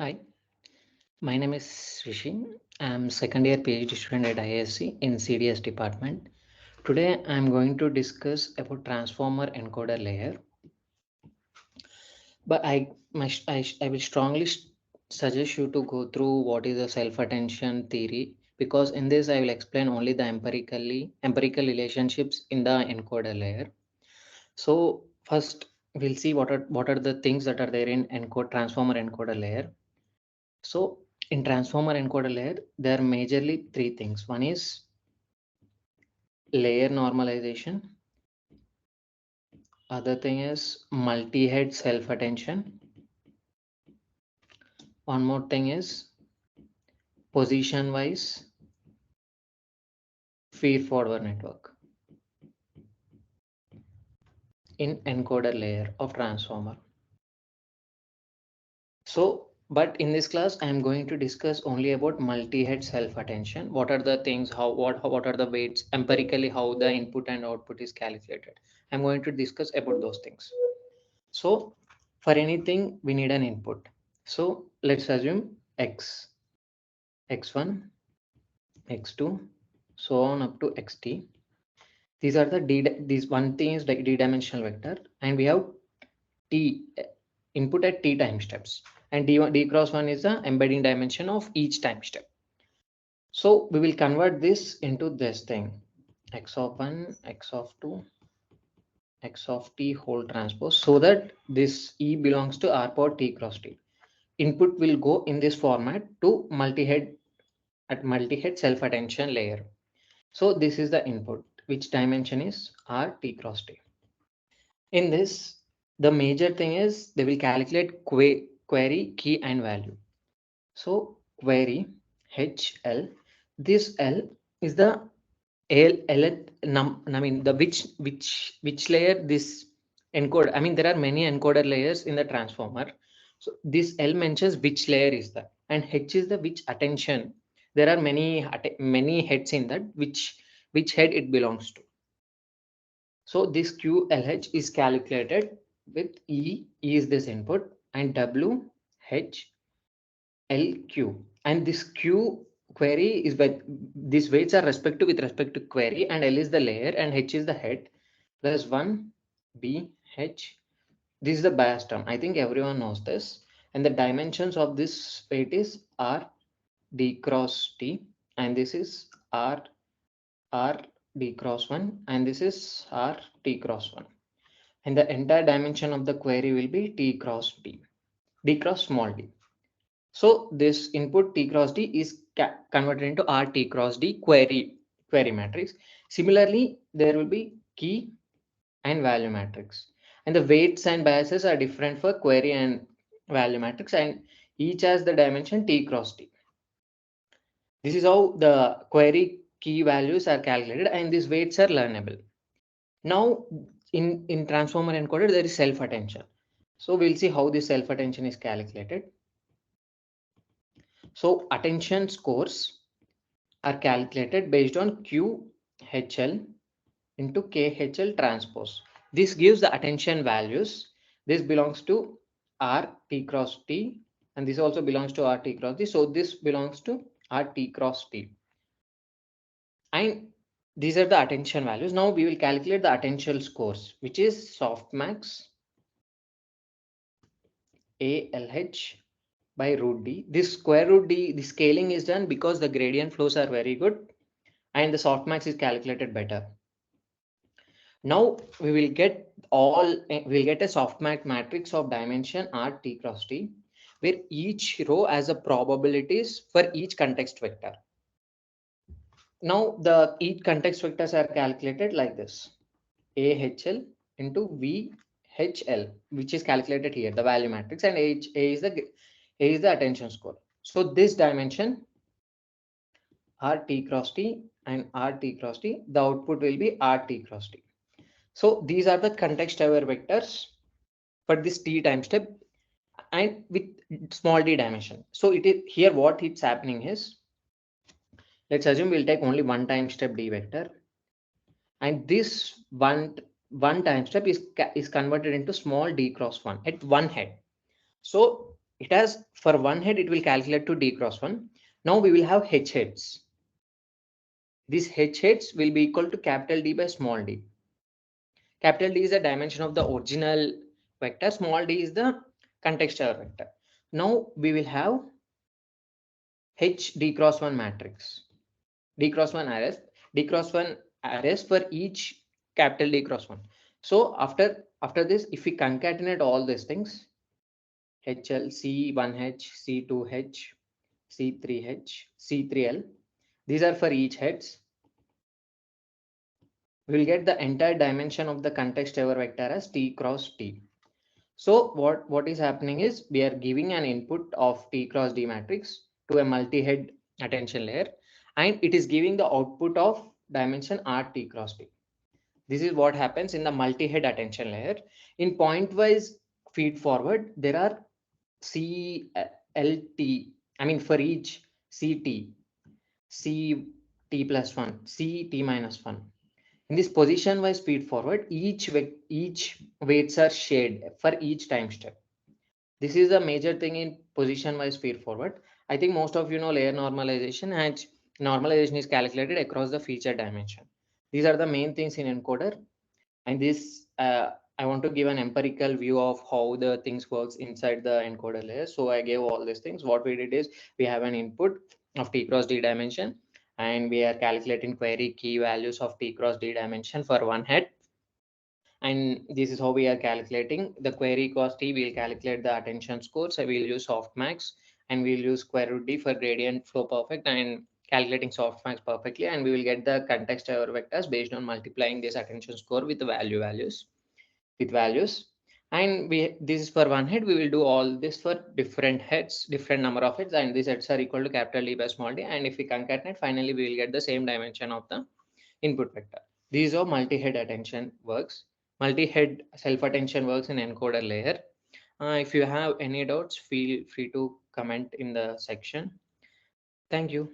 Hi, my name is Rishi. I'm second year PhD student at ISC in CDS department. Today I'm going to discuss about transformer encoder layer. But I will strongly suggest you to go through what is the self-attention theory, because in this I will explain only the empirical relationships in the encoder layer. So first we'll see what are the things that are there in transformer encoder layer. So in transformer encoder layer, there are majorly three things. One is layer normalization. Other thing is multi-head self-attention. One more thing is position-wise feed-forward network in encoder layer of transformer. So, but in this class, I am going to discuss only about multi-head self-attention. What are the things, what are the weights, empirically how the input and output is calculated. I'm going to discuss about those things. So for anything, we need an input. So let's assume x, x1, x2, so on up to xt. These are the these one thing is like d-dimensional vector, and we have t input at t time steps, and d cross 1 is the embedding dimension of each time step. So we will convert this into this thing, x of 1, x of 2, x of t whole transpose, so that this e belongs to r power t cross t. Input will go in this format to multi-head self-attention layer. So this is the input, which dimension is r t cross t. In this, the major thing is they will calculate query key and value. So query HL, this L is the I mean the which layer this encode. I mean there are many encoder layers in the transformer. So this L mentions which layer is that, and H is the which attention. There are many heads in that, which head it belongs to. So this QLH is calculated with E is this input, and W H LQ, and this Q query is by these weights are with respect to query, and L is the layer and H is the head, plus 1 B H. This is the bias term. I think everyone knows this. And the dimensions of this weight is R D cross T, and this is R D cross 1, and this is R T cross 1. And the entire dimension of the query will be T cross D cross small d. So this input T cross D is converted into R T cross D query matrix. Similarly, there will be key and value matrix, and the weights and biases are different for query and value matrix, and each has the dimension T cross T. This is how the query key values are calculated, and these weights are learnable. Now in transformer encoder, there is self attention. So we'll see how this self attention is calculated. So attention scores are calculated based on QHL into KHL transpose. This gives the attention values. This belongs to R T cross T, and this also belongs to R T cross T. So this belongs to R T cross T. And these are the attention values. Now we will calculate the attention scores, which is softmax ALH by root D. This square root D, the scaling is done because the gradient flows are very good, and the softmax is calculated better. Now we will get we'll get a softmax matrix of dimension R T cross T, where each row has a probabilities for each context vector. Now the each context vectors are calculated like this: AHL into VHL, which is calculated here, the value matrix, and A is the attention score. So this dimension RT cross T and RT cross T, the output will be RT cross T. So these are the context aware vectors for this T time step and with small d dimension. So it is here what it's happening is, let's assume we'll take only one time step D vector, and this one time step is converted into small d cross 1 at one head. So It has, for one head, it will calculate to d cross 1. Now we will have h heads. These h heads will be equal to capital D by small d. Capital D is the dimension of the original vector, small d is the context error vector. Now we will have h d cross 1 matrix, d cross 1 arrays, d cross 1 arrays for each capital D cross 1. So after this, if we concatenate all these things, HL, C1H, C2H, C3H, C3L, these are for each heads. We will get the entire dimension of the context error vector as T cross T. So what is happening is we are giving an input of T cross D matrix to a multi-head attention layer, and it is giving the output of dimension R T cross D. This is what happens in the multi-head attention layer. In point-wise feed forward, there are CLT, I mean for each CT, CT plus 1, CT minus 1. In this position wise feed forward, each weights are shared for each time step. This is a major thing in position wise feed forward. I think most of you know layer normalization, and normalization is calculated across the feature dimension. These are the main things in encoder, and this I want to give an empirical view of how the things works inside the encoder layer. So I gave all these things. What we did is we have an input of T cross D dimension, and we are calculating query key values of T cross D dimension for one head. And this is how we are calculating the query cost T. We'll calculate the attention score. So we'll use softmax, and we'll use square root D for gradient flow perfect and calculating softmax perfectly. And we will get the context error vectors based on multiplying this attention score with the values. And this is for one head. We will do all this for different heads, different number of heads, and these heads are equal to capital D by small d. And if we concatenate, finally we will get the same dimension of the input vector. These are multi-head attention works. Multi-head self-attention works in encoder layer. If you have any doubts, feel free to comment in the section. Thank you.